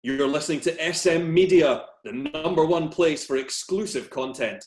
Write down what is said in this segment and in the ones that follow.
You're listening to SM Media, the #1 place for exclusive content.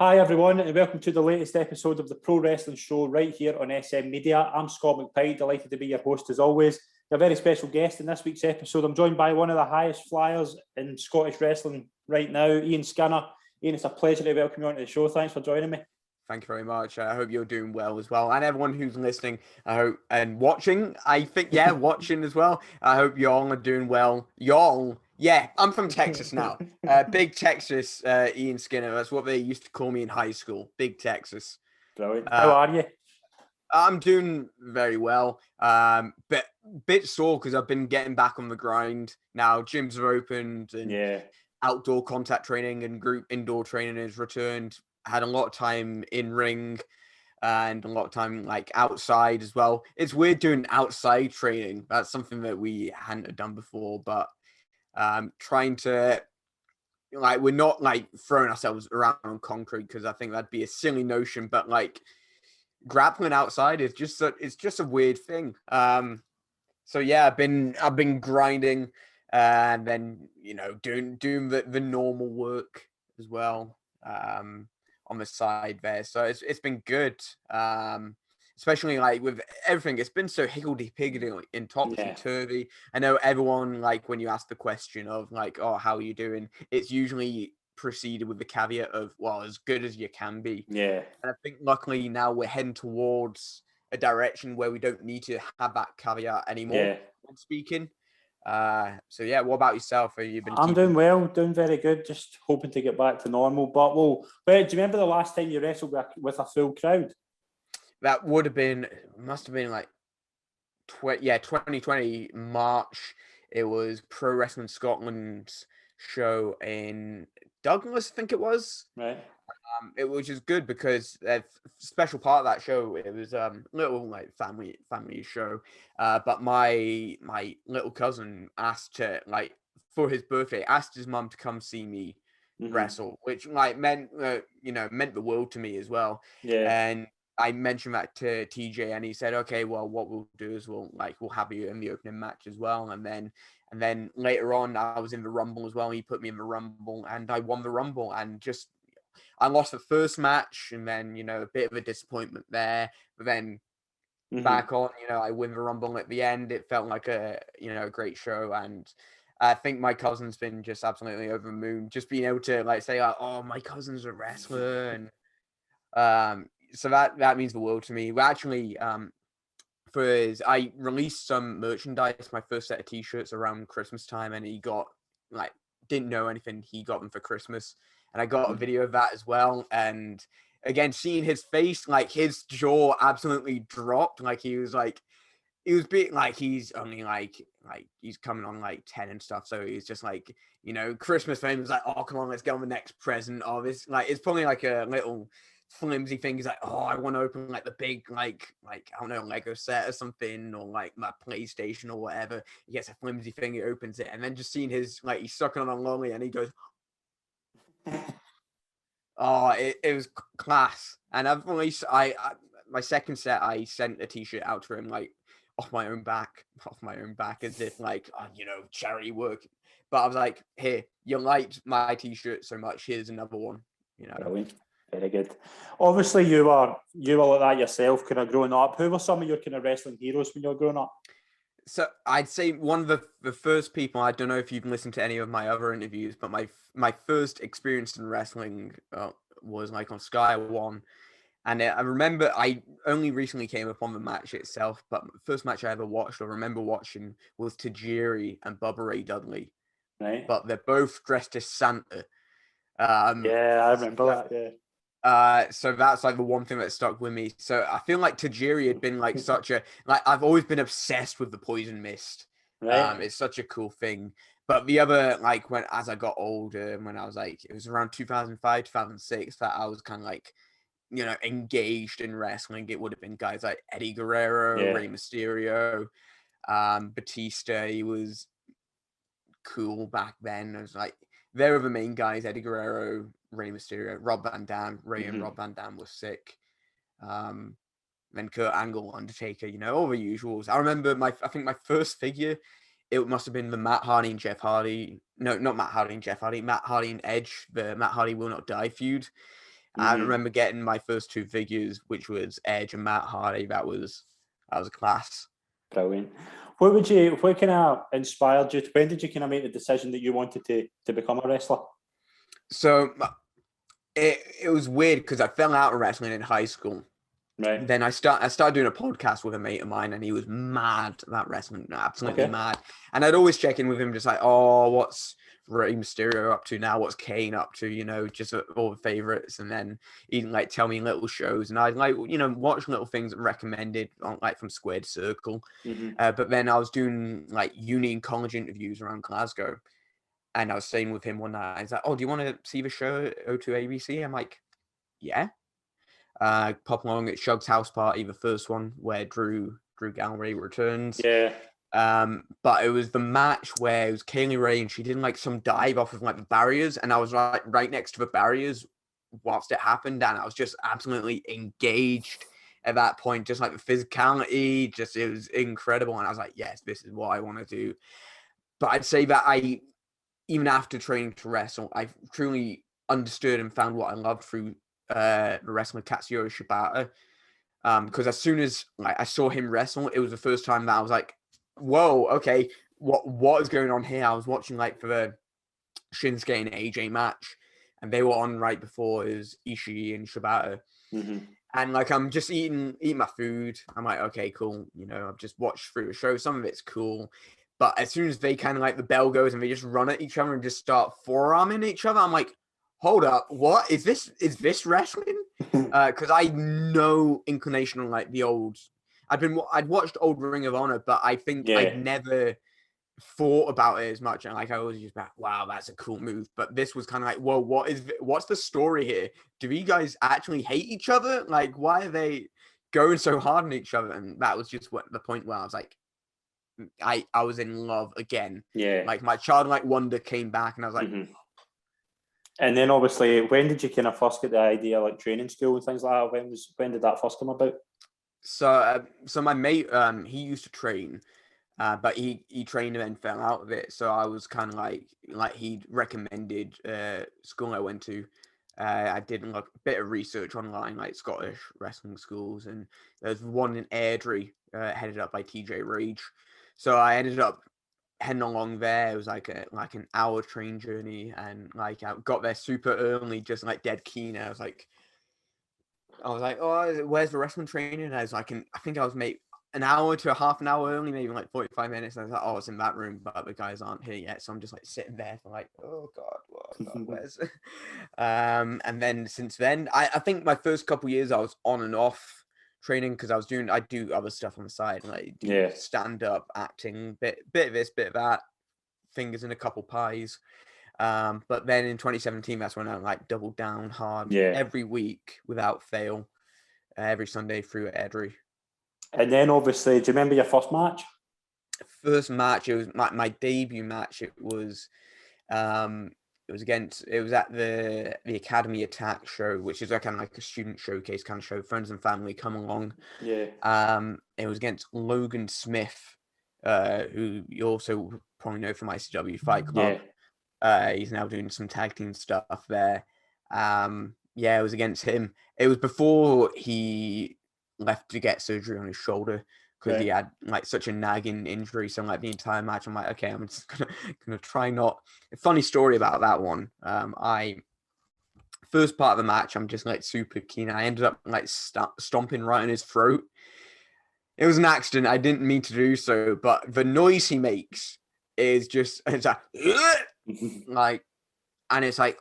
Hi everyone, and welcome to the latest episode of the Pro Wrestling Show right here on SM Media. I'm Scott McPike, delighted to be your host as always. A very special guest in this week's episode. I'm joined by one of the highest flyers in Scottish wrestling right now, Ian Skinner. Ian, it's a pleasure to welcome you onto the show. Thanks for joining me. Thank you very much. I hope you're doing well as well. And everyone who's listening, I hope, and watching, watching as well. I hope y'all are doing well. Yeah, I'm from Texas now. Big Texas, Ian Skinner. That's what they used to call me in high school. Big Texas. Brilliant. How are you? I'm doing very well. But bit sore because I've been getting back on the grind. Now gyms are opened and outdoor contact training and group indoor training has returned. I had a lot of time in ring and a lot of time like outside as well. It's weird doing outside training. That's something that we hadn't done before, but trying to we're not like throwing ourselves around on concrete because I think that'd be a silly notion, but like grappling outside is just a weird thing. So yeah, I've been grinding and then doing the normal work as well on the side there. So it's been good. Especially like with everything, it's been so higgledy-piggledy and topsy-turvy. I know everyone, like, when you ask the question of, like, oh, how are you doing? It's usually preceded with the caveat of, well, as good as you can be. Yeah. And I think, luckily, now we're heading towards a direction where we don't need to have that caveat anymore when speaking. So, yeah, what about yourself? Have you been doing well, doing very good, just hoping to get back to normal. But, do you remember the last time you wrestled with a full crowd? That must have been like 2020 March. It was Pro Wrestling Scotland's show in Douglas, I think it was. Right. It was just good because a special part of that show, it was little like family show. But my little cousin asked to for his birthday, asked his mum to come see me wrestle, which meant meant the world to me as well. Yeah. And I mentioned that to TJ and he said, okay, well, what we'll do is we'll have you in the opening match as well. And then later on, I was in the Rumble as well. He put me in the Rumble and I won the Rumble and I lost the first match and then, a bit of a disappointment there. But then back on, I win the Rumble at the end. It felt like a great show. And I think my cousin's been just absolutely over the moon, just being able to say, oh, my cousin's a wrestler. And, so that means the world to me. We actually, I released some merchandise, my first set of t-shirts around Christmas time, and he got didn't know anything. He got them for Christmas, and I got a video of that as well. And again, seeing his face, his jaw absolutely dropped. He was being he's only he's coming on 10 and stuff. So he's just Christmas for him was oh, come on, let's get on the next present. Oh, this it's probably a little flimsy thing. He's oh, I want to open the big I don't know, Lego set or something, or my PlayStation or whatever. He gets a flimsy thing, he opens it, and then just seeing his he's sucking on a lolly and he goes oh, it was class. And I've released my second set, I sent a t-shirt out to him off my own back as if charity work. But I was here, you liked my t-shirt so much, here's another one. Brilliant. Very good. Obviously, you were like that yourself, kind of growing up. Who were some of your kind of wrestling heroes when you were growing up? So I'd say one of the first people, I don't know if you've listened to any of my other interviews, but my first experience in wrestling was on Sky One. And I remember I only recently came upon the match itself, but the first match I ever watched or remember watching was Tajiri and Bubba Ray Dudley. Right. But they're both dressed as Santa. Yeah, I remember that, yeah. So that's the one thing that stuck with me. So I feel Tajiri had been such a I've always been obsessed with the poison mist. Right. It's such a cool thing. But the other as I got older, when I was it was around 2005, 2006 that I was kind of engaged in wrestling, it would have been guys like Eddie Guerrero, Yeah. Rey Mysterio, Batista. He was cool back then. It was like they were the main guys: Eddie Guerrero, Rey Mysterio, Rob Van Dam. Ray and Rob Van Dam was sick. Then Kurt Angle, Undertaker. All the usuals. I remember I think my first figure, it must have been the Matt Hardy and Jeff Hardy. No, not Matt Hardy and Jeff Hardy. Matt Hardy and Edge. The Matt Hardy Will Not Die feud. I remember getting my first two figures, which was Edge and Matt Hardy. That was a class. Brilliant. What kind of inspired you? When did you kind of make the decision that you wanted to become a wrestler? So it was weird because I fell out of wrestling in high school. Right. Then I started doing a podcast with a mate of mine, and he was mad about wrestling, absolutely mad. And I'd always check in with him, just like, oh, what's Rey Mysterio up to now? What's Kane up to? Just all the favorites, and then he'd like tell me little shows, and I'd like watch little things recommended on like from Squared Circle. But then I was doing like uni and college interviews around Glasgow, and I was staying with him one night. He's like, oh, do you want to see the show O2 ABC? I'm like, yeah. Pop along at Shug's house party, the first one where Drew Gallery returns. Yeah. But it was the match where it was Kaylee Ray and she did like some dive off of like the barriers, and I was like right next to the barriers whilst it happened, and I was just absolutely engaged at that point. Just like the physicality, it was incredible, and I was like, yes, this is what I want to do. But I'd say that even after training to wrestle, I truly understood and found what I loved through the wrestling Katsuyori Shibata, because as soon as I saw him wrestle, it was the first time that I was like, whoa, okay, what is going on here? I was watching like for the Shinsuke and AJ match, and they were on right before it was Ishii and Shibata. And like I'm just eating my food. I'm like, okay, cool, I've just watched through the show, some of it's cool, but as soon as they kind of like the bell goes and they just run at each other and just start forearming each other, I'm like, hold up, what is this? Is this wrestling? Because I no inclination on like the old. I'd watched old Ring of Honor, but I think I'd never thought about it as much. And like I always just like, wow, that's a cool move. But this was kind of like, whoa, what's the story here? Do you guys actually hate each other? Like, why are they going so hard on each other? And that was just the point where I was like, I was in love again. Yeah. Like my childlike wonder came back, and I was like. And then obviously, when did you kind of first get the idea, like training school and things like that? When did that first come about? So my mate, he used to train, but he trained and then fell out of it. So I was kind of like he recommended school I went to. I did a bit of research online, like Scottish wrestling schools, and there's one in Airdrie, headed up by TJ Rage. So I ended up heading along there. It was like an hour train journey, and like I got there super early, just like dead keen. I was like, oh, where's the wrestling training? And I was like, I think I was maybe an hour to a half an hour early, maybe like 45 minutes. And I was like, oh, it's in that room, but the guys aren't here yet. So I'm just like sitting there for like, oh God, where's and then since then, I think my first couple years I was on and off training because I do other stuff on the side, like stand up, acting, bit of this, bit of that, fingers in a couple pies. But then in 2017, that's when I like doubled down hard every week without fail, every Sunday through Airdrie. And then obviously, do you remember your first match? First match, it was my debut match. It was at the Academy Attack show, which is kind of like a student showcase kind of show. Friends and family come along. Yeah. It was against Logan Smith, who you also probably know from ICW Fight Club. Yeah. He's now doing some tag team stuff there. It was against him. It was before he left to get surgery on his shoulder, because he had like such a nagging injury. So like the entire match, I'm like, okay, I'm just gonna try not. A funny story about that one. First part of the match, I'm just like super keen. I ended up like stomping right on his throat. It was an accident. I didn't mean to do so, but the noise he makes is just it's like, and it's like,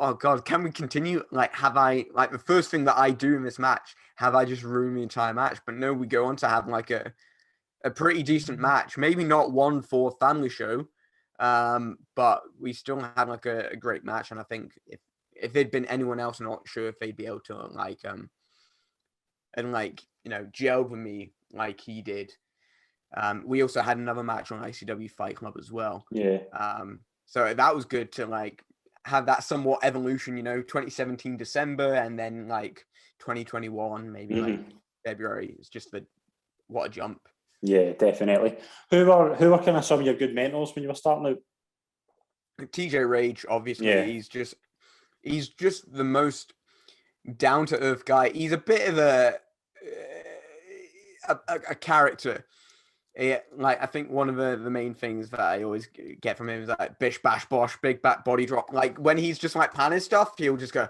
oh god, can we continue? Like, have I the first thing that I do in this match? Have I just ruined the entire match? But no, we go on to have like a pretty decent match. Maybe not one for family show, but we still had like a great match. And I think if there'd been anyone else, I'm not sure if they'd be able to gelled with me like he did. We also had another match on ICW Fight Club as well. Yeah. So that was good to like have that somewhat evolution, 2017 December and then like 2021, maybe like February. It's just what a jump. Yeah, definitely. Who were kind of some of your good mentors when you were starting out? TJ Rage, obviously, Yeah. he's just the most down to earth guy. He's a bit of a character. Yeah, like I think one of the main things that I always get from him is like bish bash bosh, big back body drop. Like when he's just like planning stuff, he'll just go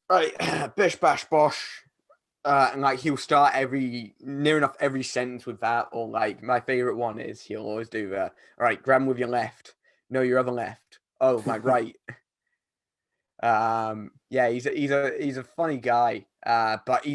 right, bish bash bosh, and like he'll start near enough every sentence with that. Or like my favorite one is he'll always do all right, grab him with your left, no your other left. Oh my right. Yeah, he's a funny guy. But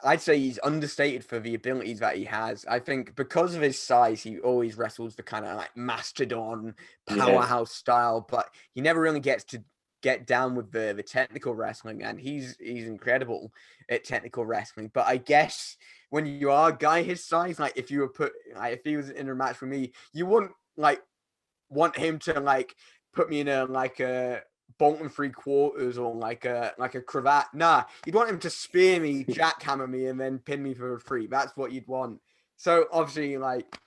I'd say he's understated for the abilities that he has. I think because of his size, he always wrestles the kind of like mastodon powerhouse style, but he never really gets to get down with the technical wrestling, and he's incredible at technical wrestling. But I guess when you are a guy his size, like if you were if he was in a match with me, you wouldn't like want him to like put me in a Bolton 3/4 or like a cravat. Nah, you'd want him to spear me, jackhammer me, and then pin me for a 3. That's what you'd want. So obviously, like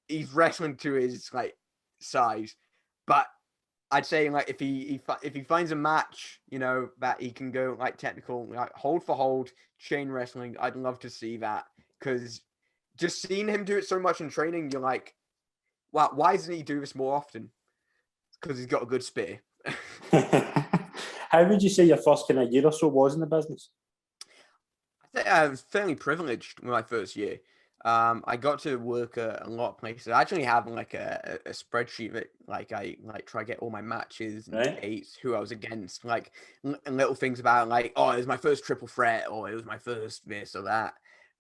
he's wrestling to his like size, but I'd say like if he finds a match, that he can go like technical, like hold for hold, chain wrestling. I'd love to see that because just seeing him do it so much in training, you're like, wow, why doesn't he do this more often? Because he's got a good spear. How would you say your first kind of year or so was in the business? I think I was fairly privileged with my first year. I got to work a lot of places. I actually have like a spreadsheet that like I like try to get all my matches and dates, who I was against, like little things about like, oh, it was my first triple threat, or it was my first this or that.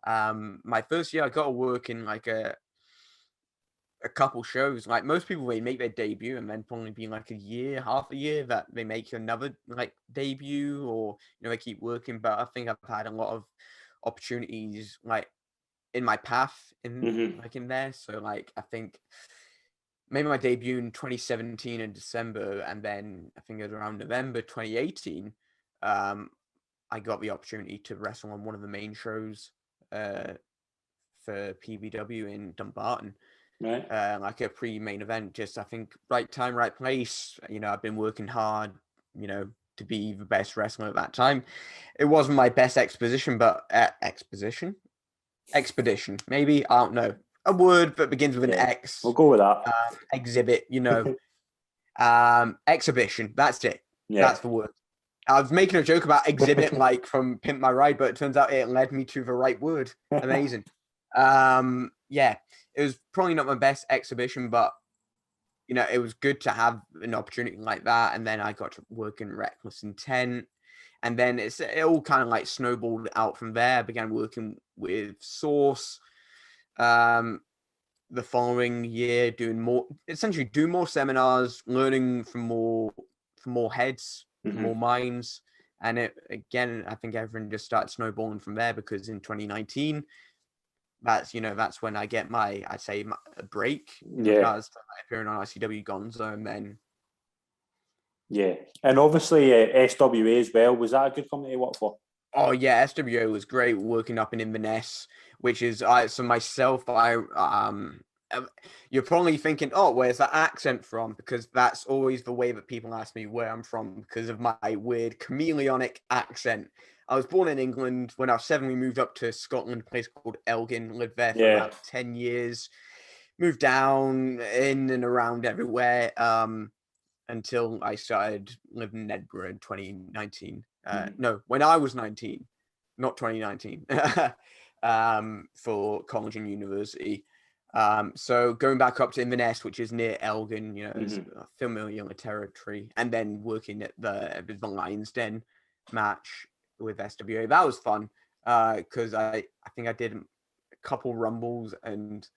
My first year I got to work in like a couple shows. Like most people, they make their debut and then probably be like half a year that they make another like debut, or they keep working. But I think I've had a lot of opportunities like in my path in there. So like I think maybe my debut in 2017 in December, and then I think it was around November 2018, I got the opportunity to wrestle on one of the main shows for PBW in Dumbarton. Right. Like a pre-main event, just I think right time, right place. I've been working hard, to be the best wrestler at that time. It wasn't my best expedition, maybe. I don't know. A word that begins with an X. We'll go with that. Exhibit, exhibition. That's it. Yeah. That's the word. I was making a joke about exhibit, like from Pimp My Ride, but it turns out it led me to the right word. Amazing. Yeah, it was probably not my best exhibition, but it was good to have an opportunity like that. And then I got to work in Reckless Intent, and then it all kind of like snowballed out from there. I began working with Source the following year, doing more seminars, learning from more heads, more minds. And I think everything just started snowballing from there, because in 2019, that's when I get I'd say a break in regards to appearing on ICW Gonzo, and then and obviously SWA as well. Was that a good company to work for? Oh yeah, SWA was great, working up in Inverness, which is so myself. You're probably thinking, oh, where's that accent from? Because that's always the way that people ask me where I'm from, because of my weird chameleonic accent. I was born in England. When I was 7, we moved up to Scotland, a place called Elgin, lived there for about 10 years, moved down in and around everywhere, until I started living in Edinburgh in 2019. No, when I was 19, not 2019, for college and university. So going back up to Inverness, which is near Elgin, it's familiar territory, and then working at the Lions Den match with SWA. That was fun, because I think I did a couple rumbles, and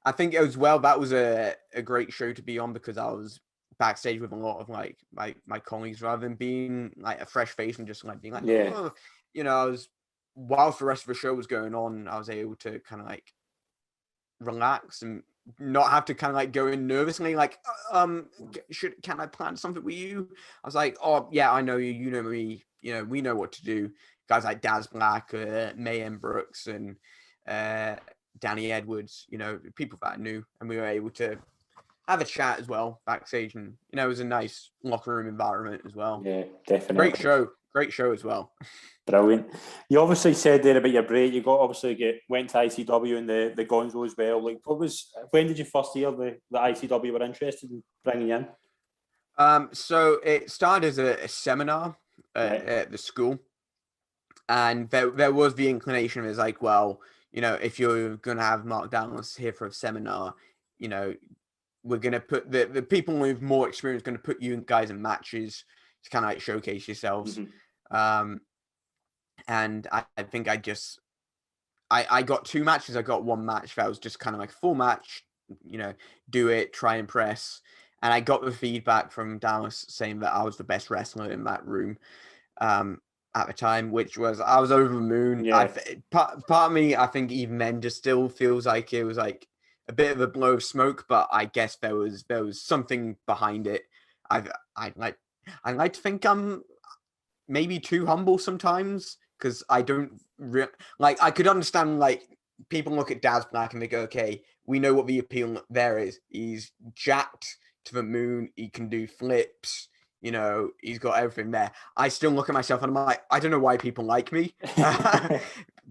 I think as well that was a great show to be on, because I was backstage with a lot of like my colleagues, rather than being like a fresh face and just like being like, oh, you know, whilst the rest of the show was going on, I was able to kind of like relax and not have to kind of like go in nervously, like, can I plan something with you? I was like, oh yeah, I know you, you know me, you know, we know what to do. Guys like Daz Black, Mayhem Brooks, and Danny Edwards, you know, people that I knew, and we were able to have a chat as well backstage, and you know, it was a nice locker room environment as well. Yeah, definitely. Great show as well. Brilliant. You obviously said there about your break. You went to ICW and the Gonzo as well. Like, when did you first hear the ICW were interested in bringing you in? So it started as a seminar at the school, and there was the inclination of, it's like, well, you know, if you're gonna have Mark Dallas here for a seminar, you know, we're gonna put the people with more experience, gonna put you guys in matches to kind of like showcase yourselves. And I think I got 2 matches. I got 1 match that was just kind of like a full match, you know, do it, try and press. And I got the feedback from Dallas saying that I was the best wrestler in that room at the time, which was, I was over the moon. Yeah. Part of me, I think even then just still feels like it was like a bit of a blow of smoke, but I guess there was something behind it. I like to think I'm maybe too humble sometimes, because I don't like, I could understand like people look at Daz Black and they go, okay, we know what the appeal there is. He's jacked to the moon. He can do flips. You know, he's got everything there. I still look at myself and I'm like, I don't know why people like me.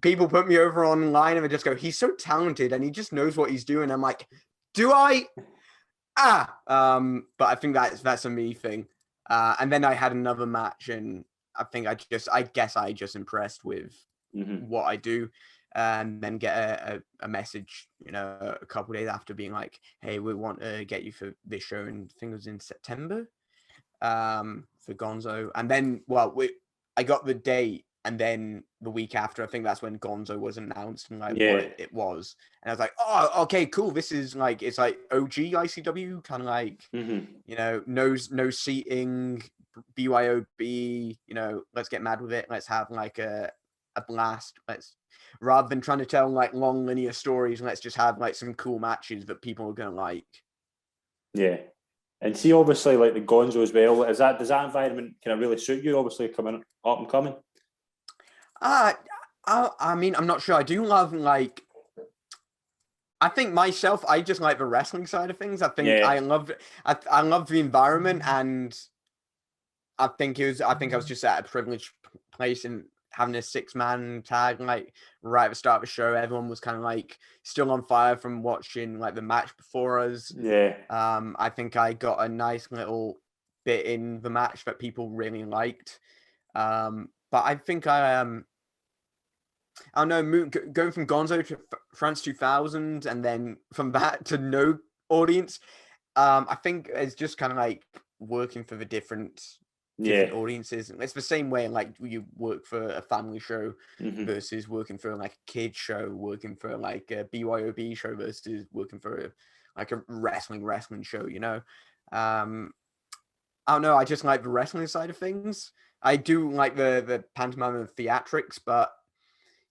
People put me over online and they just go, he's so talented and he just knows what he's doing. I'm like, do I? But I think that's a me thing. And then I had another match, and I guess I just impressed with what I do, and then get a message, you know, a couple of days after, being like, hey, we want to get you for this show, and I think it was in September, for Gonzo. And then, I got the date, and then the week after, I think that's when Gonzo was announced and like what it was. And I was like, oh, okay, cool. This is like, it's like OG ICW, kind of like, you know, no seating, BYOB, you know, let's get mad with it. Let's have like a blast. Rather than trying to tell like long linear stories, let's just have like some cool matches that people are going to like. Yeah. And see, obviously, like the Gonzo as well, does that environment kind of really suit you, obviously, coming up and coming? I mean, I'm not sure. I do love, like, I think myself, I just like the wrestling side of things. I think I love the environment, and I think I was just at a privileged place in having a 6-man tag, like right at the start of the show. Everyone was kind of like still on fire from watching like the match before us. I think I got a nice little bit in the match that people really liked. But I think I don't know, going from Gonzo to France 2000, and then from that to no audience, I think it's just kind of like working for the different audiences. It's the same way like you work for a family show versus working for like a kid show, working for like a BYOB show versus working for like a wrestling show, you know. I don't know, I just like the wrestling side of things. I do like the pantomime and theatrics, but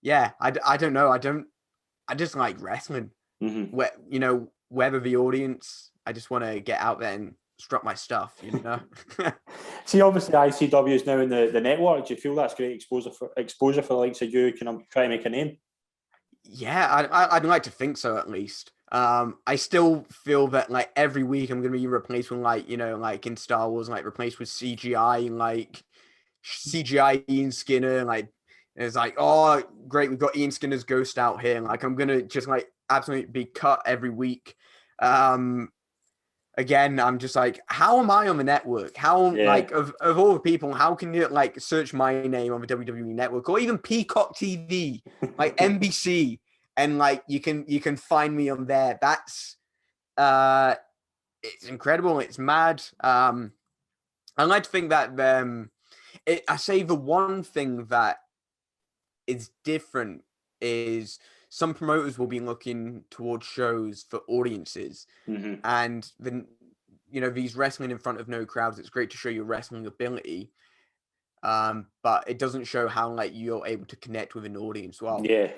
yeah, I don't know. I just like wrestling. Where, you know, whether the audience, I just want to get out there and strut my stuff, you know. See, obviously ICW is now in the network. Do you feel that's great exposure for the likes of you? Can I try to make a name? Yeah, I'd like to think so, at least. I still feel that like every week I'm gonna be replaced with, like, you know, like in Star Wars, like replaced with CGI, like CGI Ian Skinner, like. It's like, oh, great, we've got Ian Skinner's ghost out here. Like, I'm gonna just like absolutely be cut every week. Again, I'm just like, how am I on the network? How like of all the people, how can you like search my name on the WWE network, or even Peacock TV, like NBC, and like you can find me on there. That's it's incredible. It's mad. I like to think that I say the one thing that is different is some promoters will be looking towards shows for audiences, and then, these wrestling in front of no crowds, it's great to show your wrestling ability. But it doesn't show how like you're able to connect with an audience well. Yeah.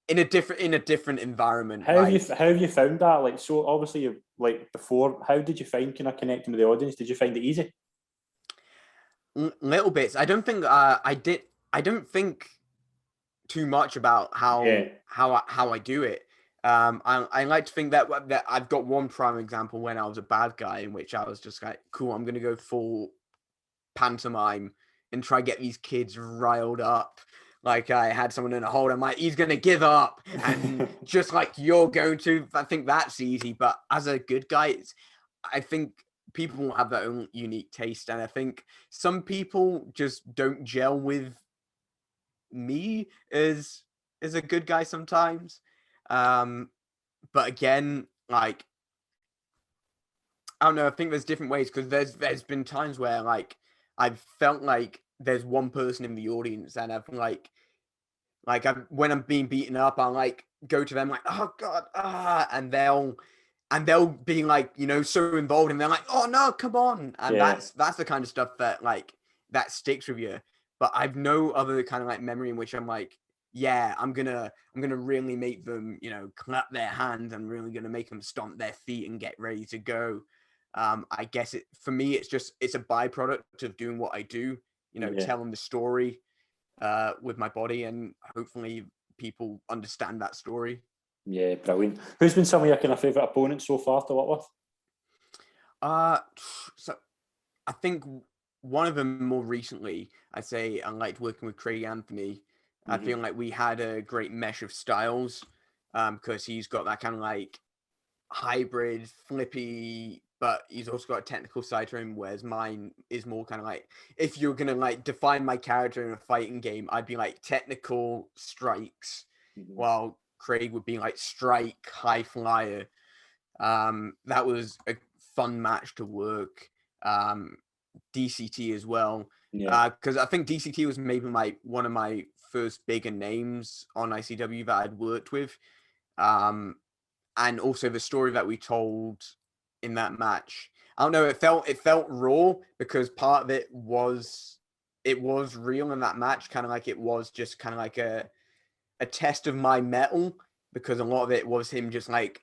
In a different environment. How have you found that? Like, so obviously you like before, how did you find kind of connecting with the audience? Did you find it easy? Little bits. I don't think I did. I don't think too much about how I do it. I like to think that I've got one prime example when I was a bad guy, in which I was just like, cool, I'm gonna go full pantomime and try get these kids riled up. Like I had someone in a hold, I'm like, he's gonna give up, and just like you're going to. I think that's easy, but as a good guy, I think people will have their own unique taste, and I think some people just don't gel with me as a good guy sometimes. But again, like I don't know, I think there's different ways, because there's been times where like I've felt like there's one person in the audience, and I've when I'm being beaten up, I'll like go to them like, oh god, and they'll be like, so involved, and they're like, oh no, come on. And that's the kind of stuff that like that sticks with you. But I've no other kind of like memory in which I'm like, yeah, I'm gonna really make them, clap their hands. I'm really gonna make them stomp their feet and get ready to go. I guess for me, it's a byproduct of doing what I do, telling the story with my body, and hopefully people understand that story. Yeah, brilliant. Who's been some of your kind of favourite opponents so far to work with? So I think one of them more recently, I'd say I liked working with Craig Anthony. I feel like we had a great mesh of styles, because he's got that kind of like hybrid, flippy, but he's also got a technical side to him, whereas mine is more kind of like, if you're gonna like define my character in a fighting game, I'd be like technical strikes, while Craig would be like strike, high flyer. That was a fun match to work. DCT as well, because I think DCT was maybe one of my first bigger names on ICW that I'd worked with, and also the story that we told in that match, I don't know, it felt raw, because part of it was real in that match, kind of like it was just kind of like a test of my mettle, because a lot of it was him just like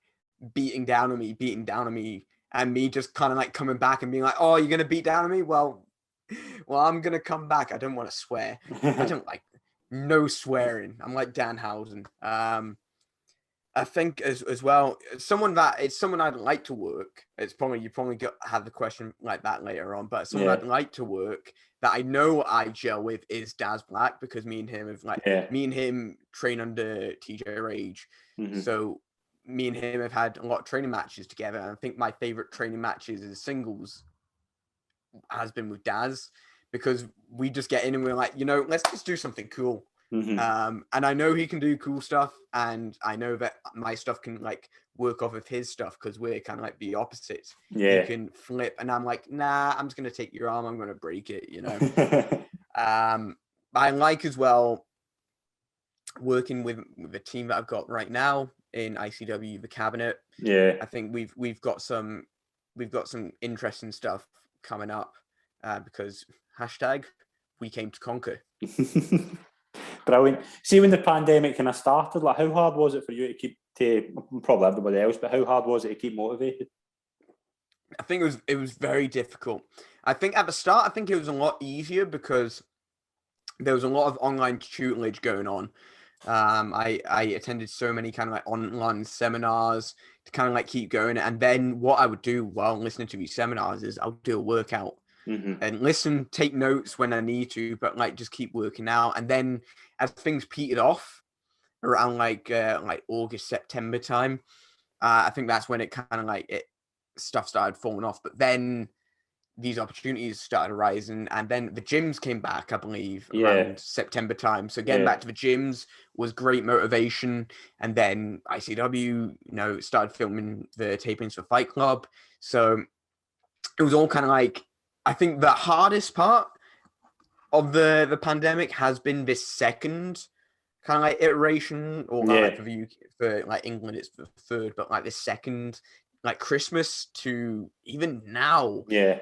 beating down on me, and me just kind of like coming back and being like, oh, you're gonna beat down on me? Well, I'm gonna come back. I don't want to swear. I don't like no swearing. I'm like Danhausen. I think as well, someone I'd like to work. You probably have the question like that later on, but someone I'd like to work that I know I gel with is Daz Black, because me and him train under TJ Rage. So me and him have had a lot of training matches together. And I think my favorite training matches as singles has been with Daz, because we just get in and we're like, let's just do something cool. And I know he can do cool stuff, and I know that my stuff can like work off of his stuff, because we're kind of like the opposites. He can flip, and I'm like, nah, I'm just gonna take your arm, I'm gonna break it. I like as well working with the team that I've got right now in ICW, the Cabinet. I think we've got some interesting stuff coming up, because #we came to conquer. Brilliant. See, when the pandemic kind of started, like how hard was it for you probably everybody else, but how hard was it to keep motivated? I think it was very difficult. I think at the start, I think it was a lot easier, because there was a lot of online tutelage going on. I attended so many kind of like online seminars to kind of like keep going. And then what I would do while listening to these seminars is I'll do a workout and take notes when I need to, but like just keep working out. And then as things petered off around like August, September time, I think that's when it kind of like stuff started falling off. But then these opportunities started arising, and then the gyms came back, I believe, around September time. So getting back to the gyms was great motivation. And then ICW, started filming the tapings for Fight Club. So it was all kind of like, I think the hardest part of the pandemic has been this second kind of like iteration, or like for like England, it's the third, but like the second like Christmas to even now, Yeah.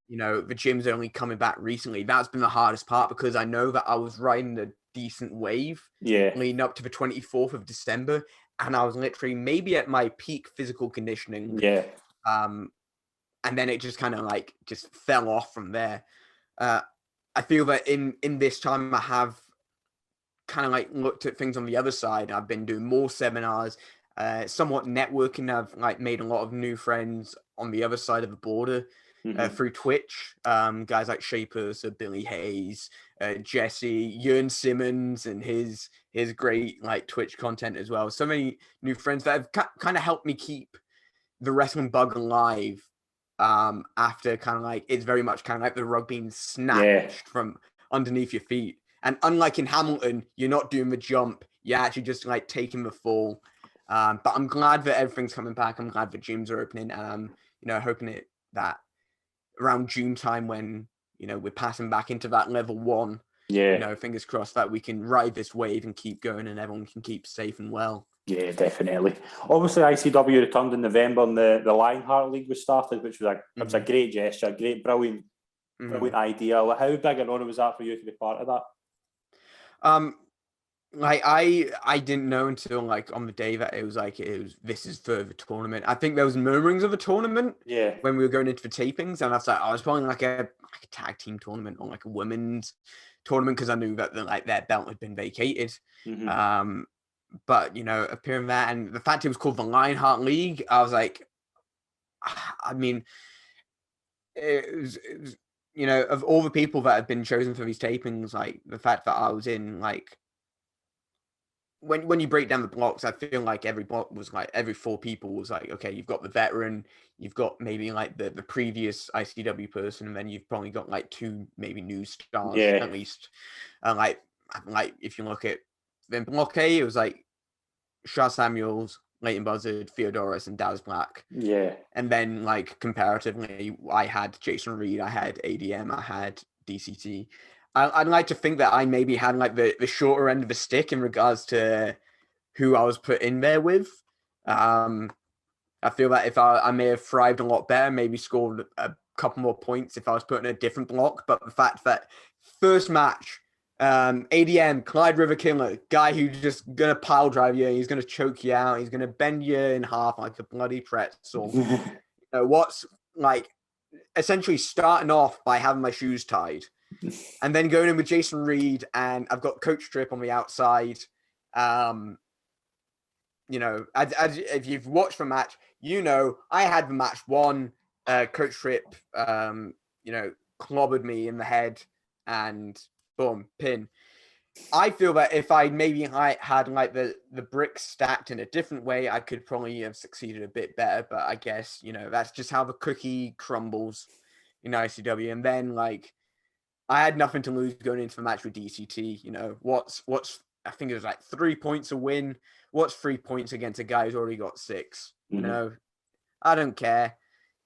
you know, the gym's only coming back recently. That's been the hardest part because I know that I was riding a decent wave leading up to the 24th of December. And I was literally maybe at my peak physical conditioning. Yeah. And then it just kind of like just fell off from there. I feel that in this time I have kind of like looked at things on the other side. I've been doing more seminars, somewhat networking. I've like made a lot of new friends on the other side of the border through Twitch. Guys like Shaper, so Billy Hayes, Jesse, Jörn Simmons, and his great like Twitch content as well. So many new friends that have kind of helped me keep the wrestling bug alive. After kind of like it's very much kind of like the rug being snatched from underneath your feet. And unlike in Hamilton, you're not doing the jump. You're actually just like taking the fall. But I'm glad that everything's coming back. I'm glad the gyms are opening. And I'm, you know, hoping that around June time when, you know, we're passing back into that level 1, you know, fingers crossed that we can ride this wave and keep going and everyone can keep safe and well. Yeah, definitely. Obviously, ICW returned in November and the Lionheart League was started, which was it was a great gesture, a great, brilliant idea. How big an honour was that for you to be part of that? Like I didn't know until like on the day that it was this is for the tournament. I think there was murmurings of a tournament when we were going into the tapings, and I was like, I was probably like a tag team tournament or like a women's tournament because I knew that their belt had been vacated. But you know, appearing that and the fact it was called the Lionheart League, I was like, I mean, it was you know, of all the people that have been chosen for these tapings, like the fact that I was in like. When you break down the blocks, I feel like every block was like every 4 people was like, okay, you've got the veteran, you've got maybe like the previous ICW person, and then you've probably got like 2 maybe new stars at least. Like if you look at then block A, it was like Shah Samuels, Leighton Buzzard, Theodoros, and Daz Black. Yeah. And then like comparatively, I had Jason Reed, I had ADM, I had DCT. I'd like to think that I maybe had like the shorter end of the stick in regards to who I was put in there with. I feel that if I may have thrived a lot better, maybe scored a couple more points if I was put in a different block. But the fact that first match, ADM, Clyde River Killer, guy who's just going to pile drive you, he's going to choke you out, he's going to bend you in half like a bloody pretzel. What's like essentially starting off by having my shoes tied. And then going in with Jason Reed, and I've got Coach Tripp on the outside. You know, as if you've watched the match, you know, I had the match won. Coach Tripp, you know, clobbered me in the head and boom, pin. I feel that if I maybe had like the bricks stacked in a different way, I could probably have succeeded a bit better. But I guess, you know, that's just how the cookie crumbles in ICW. And then like, I had nothing to lose going into the match with DCT. You know, what's I think it was like 3 points a win. What's 3 points against a guy who's already got 6? You know, I don't care.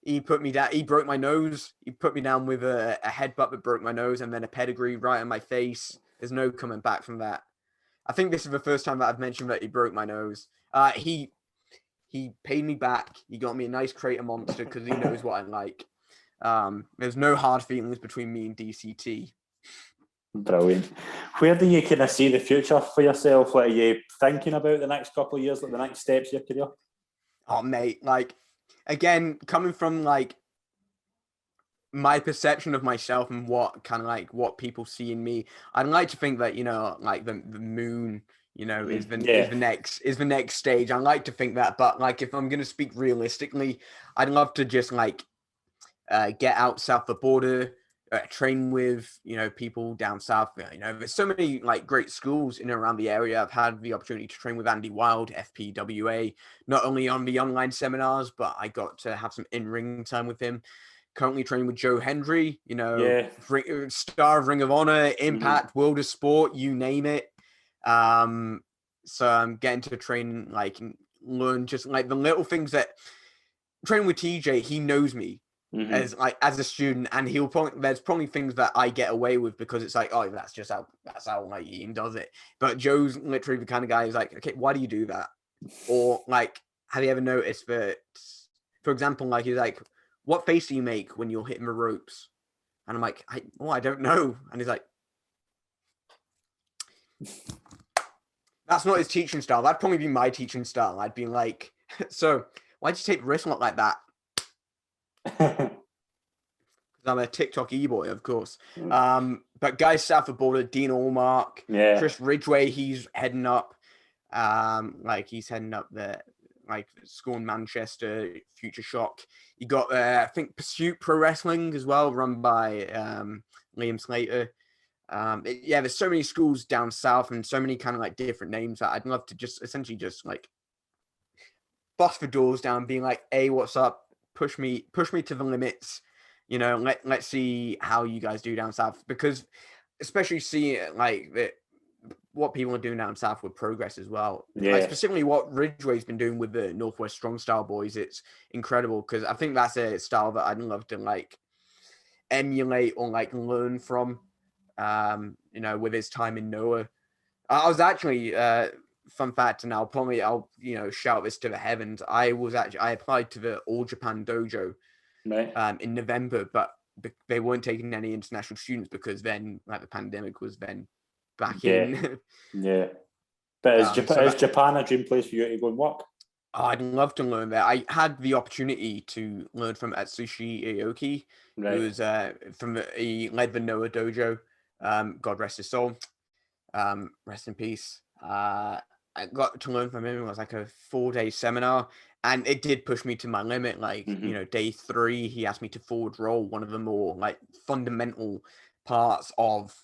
He put me down. He broke my nose. He put me down with a headbutt that broke my nose and then a pedigree right on my face. There's no coming back from that. I think this is the first time that I've mentioned that he broke my nose. He paid me back. He got me a nice Crater Monster because he knows what I like. There's no hard feelings between me and DCT. Brilliant. Where do you kind of see the future for yourself? What are you thinking about the next couple of years, like the next steps of your career? Oh, mate, like, again, coming from like my perception of myself and what kind of like what people see in me, I'd like to think that, you know, like the moon, you know, is the next stage. I like to think that, but like if I'm gonna speak realistically, I'd love to just like get out south the border, train with, you know, people down south. You know, there's so many like great schools in and around the area. I've had the opportunity to train with Andy Wild, FPWA, not only on the online seminars, but I got to have some in-ring time with him. Currently training with Joe Hendry, you know, star of Ring of Honor, Impact, World of Sport, you name it. So I'm getting to train, like, learn just like the little things that training with TJ, he knows me. As a student, and there's probably things that I get away with because it's like, oh, that's how like Ian does it. But Joe's literally the kind of guy who's like, okay, why do you do that? Or like, have you ever noticed that for example, like he's like, "What face do you make when you're hitting the ropes?" And I'm like, I don't know. And he's like, "That's not his teaching style. That'd probably be my teaching style." I'd be like, "So why'd you take the wrist lock like that?" I'm a TikTok e-boy, of course. But guys south of border, Dean Allmark, Chris Ridgway, he's heading up. He's heading up the school in Manchester, Future Shock. You got I think Pursuit Pro Wrestling as well, run by Liam Slater. There's so many schools down south and so many kind of like different names that I'd love to just essentially just like bust the doors down, being like, "Hey, what's up? Push me to the limits. You know, let's see how you guys do down south," because especially seeing what people are doing down south with progress as well. Like specifically what Ridgway's been doing with the Northwest Strong Style boys, it's incredible because I think that's a style that I'd love to like emulate or like learn from. With his time in Noah. I was actually fun fact, and I'll shout this to the heavens. I applied to the All Japan Dojo in November, but they weren't taking any international students because then like the pandemic was then back in. But is Japan a dream place for you to go and work? I'd love to learn there. I had the opportunity to learn from Atsushi Aoki, who was he led the Noah Dojo. God rest his soul. Rest in peace. I got to learn from him. It was like a 4-day seminar, and it did push me to my limit. Day 3, he asked me to forward roll, one of the more like fundamental parts of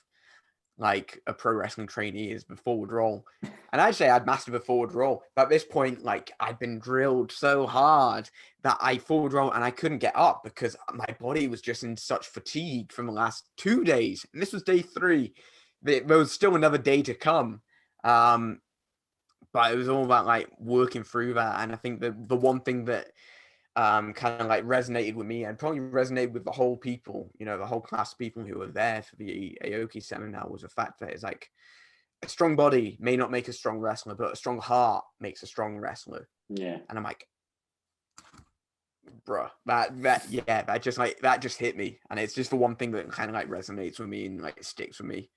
like a pro wrestling trainee is the forward roll. And I'd say I'd mastered the forward roll, but at this point, like I'd been drilled so hard that I forward roll and I couldn't get up because my body was just in such fatigue from the last 2 days. And this was day 3. There was still another day to come. But it was all about like working through that. And I think the one thing that kind of like resonated with me and probably resonated with the whole people, the whole class of people who were there for the Aoki seminar was the fact that it's like a strong body may not make a strong wrestler, but a strong heart makes a strong wrestler. Yeah. And I'm like, bruh, that just hit me. And it's just the one thing that kind of like resonates with me and like it sticks with me.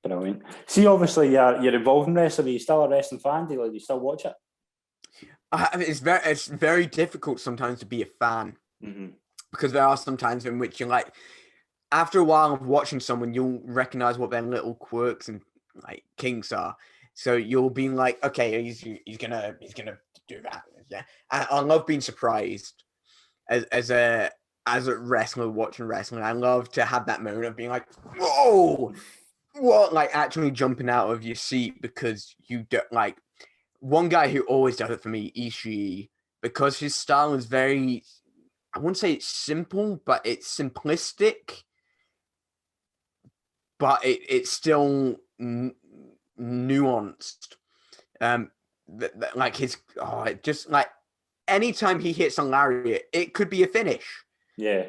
Brilliant. See, obviously you're involved in wrestling. Are you still a wrestling fan? Do you still watch it? I mean, it's very difficult sometimes to be a fan because there are some times in which you're like, after a while of watching someone, you'll recognize what their little quirks and like kinks are. So you'll be like, okay, he's gonna do that. Yeah, I love being surprised as a wrestler watching wrestling. I love to have that moment of being like, whoa, what, like actually jumping out of your seat because you don't like. One guy who always does it for me, Ishii, because his style is very, I wouldn't say it's simple, but it's simplistic, but it's still nuanced. Just like anytime he hits a lariat, it could be a finish. Yeah.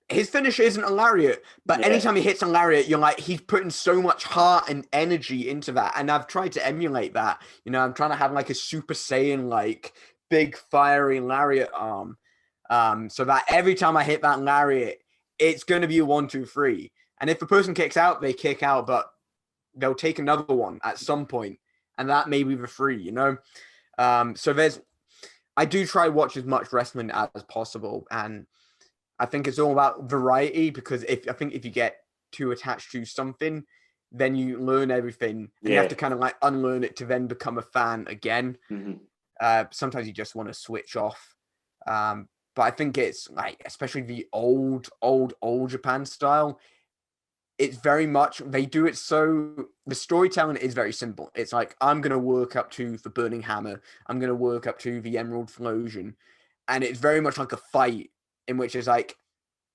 His finish isn't a lariat, but anytime he hits a lariat, you're like, he's putting so much heart and energy into that. And I've tried to emulate that. I'm trying to have like a Super Saiyan, like big fiery lariat arm. So that every time I hit that lariat, it's going to be a 1, 2, 3. And if the person kicks out, they kick out, but they'll take another one at some point, and that may be the 3, I do try to watch as much wrestling as possible. And I think it's all about variety because if you get too attached to something, then you learn everything. And you have to kind of like unlearn it to then become a fan again. Sometimes you just want to switch off. But I think it's like, especially the old Japan style, it's very much, they do it so, the storytelling is very simple. It's like, I'm going to work up to the Burning Hammer. I'm going to work up to the Emerald Flosion. And it's very much like a fight in which it's like,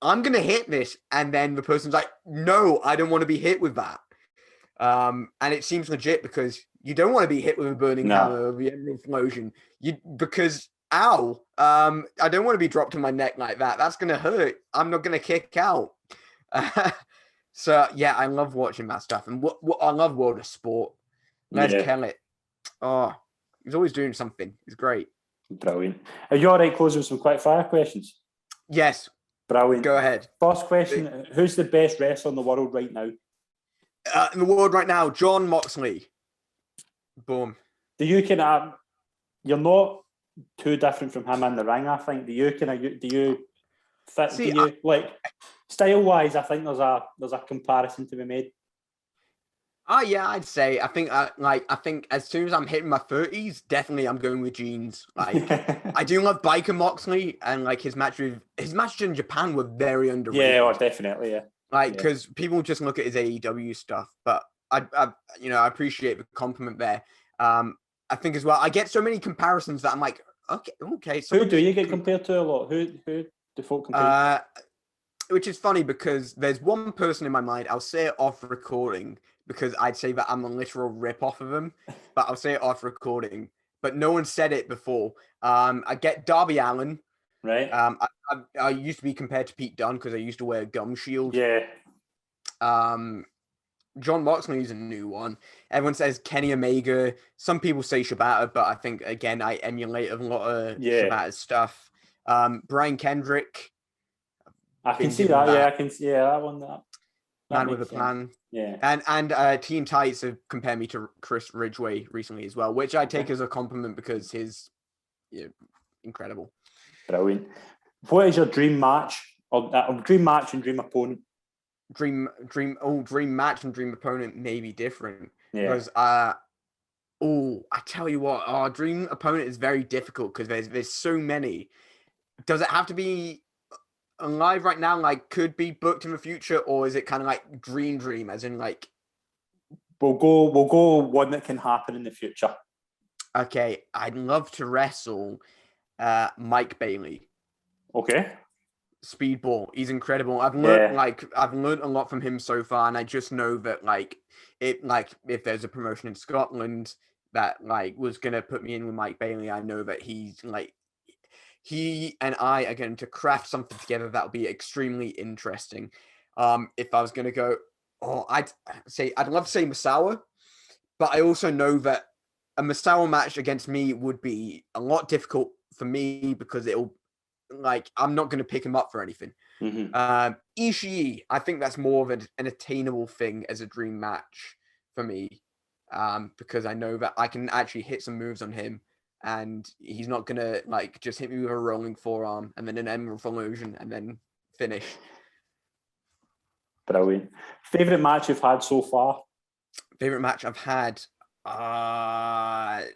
I'm going to hit this. And then the person's like, no, I don't want to be hit with that. And it seems legit because you don't want to be hit with a Burning Hammer or the Emerald Flosion. Because, ow, I don't want to be dropped on my neck like that. That's going to hurt. I'm not going to kick out. So, yeah, I love watching that stuff. And what I love World of Sport. Les Kellett. Oh, he's always doing something. He's great. Brilliant. Are you all right closing with some quick fire questions? Yes. Brilliant. Go ahead. First question, who's the best wrestler in the world right now? In the world right now, Jon Moxley. Boom. You're not too different from him in the ring, I think. Do you style wise, I think there's a comparison to be made. Oh yeah, I'd say. I think as soon as I'm hitting my 30s, definitely I'm going with jeans. Like I do love Biker Moxley, and like his matches in Japan were very underrated. Yeah, definitely, yeah. Like because people just look at his AEW stuff, but I appreciate the compliment there. I think as well, I get so many comparisons that I'm like, okay. Who do you get compared to a lot? Who do folk compare? Which is funny because there's one person in my mind. I'll say it off recording because I'd say that I'm a literal rip off of him, but I'll say it off recording. But no one said it before. I get Darby Allin. Right. I used to be compared to Pete Dunne because I used to wear a gum shield. Yeah. Jon Moxley is a new one. Everyone says Kenny Omega. Some people say Shibata, but I think again I emulate a lot of Shibata's stuff. Brian Kendrick. I can see that. Yeah, I can see that one. That Man with a Plan. Yeah. And Team Tights have compared me to Chris Ridgway recently as well, which I take as a compliment because he's incredible. Brilliant. What is your dream match or dream match and dream opponent? Dream match and dream opponent may be different. Yeah. Because I tell you what, our dream opponent is very difficult because there's so many. Does it have to be alive right now, like could be booked in the future, or is it kind of like dream as in like we'll go one that can happen in the future? Okay, I'd love to wrestle Mike Bailey. Okay. Speedball, he's incredible. I've learned a lot from him so far, and I just know that if there's a promotion in Scotland that was gonna put me in with Mike Bailey, I know that he and I are going to craft something together that will be extremely interesting. If I was going to go, I'd love to say Misawa, but I also know that a Misawa match against me would be a lot difficult for me because I'm not going to pick him up for anything. Mm-hmm. Ishii, I think that's more of an attainable thing as a dream match for me, because I know that I can actually hit some moves on him. And he's not gonna just hit me with a rolling forearm and then an Emerald Illusion and then finish. Brilliant. Favorite match you've had so far? Favorite match I've had? That's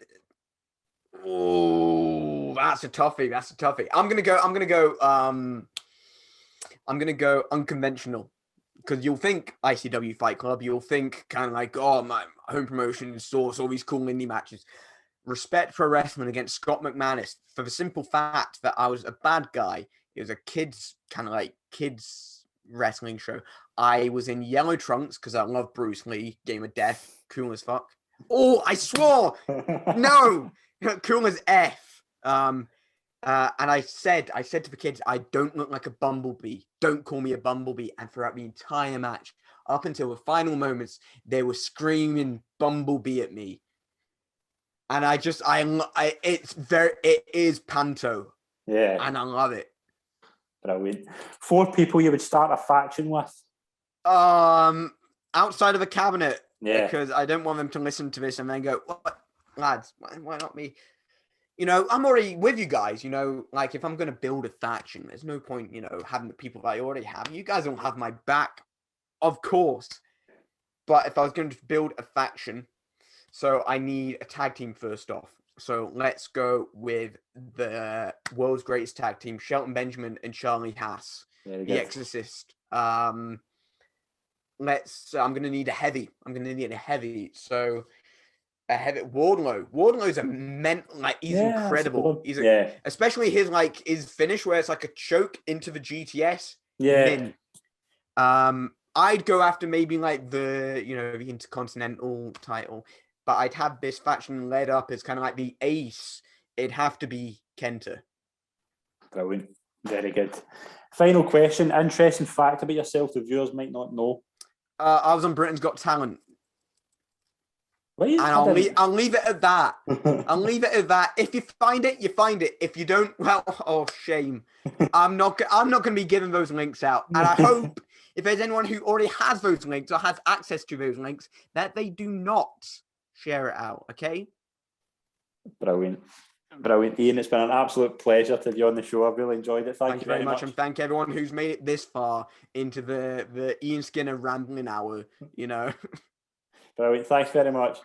a toughie. I'm gonna go unconventional. Because you'll think ICW Fight Club, you'll think kind of like, my home promotion source, all these cool indie matches. Respect Pro Wrestling against Scott McManus for the simple fact that I was a bad guy. It was a kids wrestling show. I was in yellow trunks because I love Bruce Lee, Game of Death, cool as fuck. Oh, I swore! No! Cool as F. And I said to the kids, I don't look like a bumblebee. Don't call me a bumblebee. And throughout the entire match, up until the final moments, they were screaming bumblebee at me. And it is panto. Yeah. And I love it. Brilliant. 4 people you would start a faction with? Outside of the cabinet. Yeah. Because I don't want them to listen to this and then go, what, lads, why not me? I'm already with you guys, if I'm going to build a faction, there's no point, having the people that I already have. You guys don't have my back, of course. But if I was going to build a faction, so I need a tag team first off. So let's go with the world's greatest tag team, Shelton Benjamin and Charlie Haas, the Exorcist. I'm going to need a heavy. So a heavy Wardlow. Wardlow's he's incredible. Especially his finish where it's like a choke into the GTS. Yeah. I'd go after maybe the Intercontinental title. But I'd have this faction led up as kind of like the ace. It'd have to be Kenta. Brilliant. Very good. Final question. Interesting fact about yourself the viewers might not know. I was on Britain's Got Talent. Please, And I'll leave it at that. I'll leave it at that. If you find it, you find it. If you don't, well, oh shame. I'm not going to be giving those links out. And I hope if there's anyone who already has those links or has access to those links, that they do not share it out. Okay. Brilliant. Brilliant, Ian. It's been an absolute pleasure to have you on the show. I've really enjoyed it. Thank you very much. And thank everyone who's made it this far into the Ian Skinner rambling hour, you know. Brilliant. Thanks very much.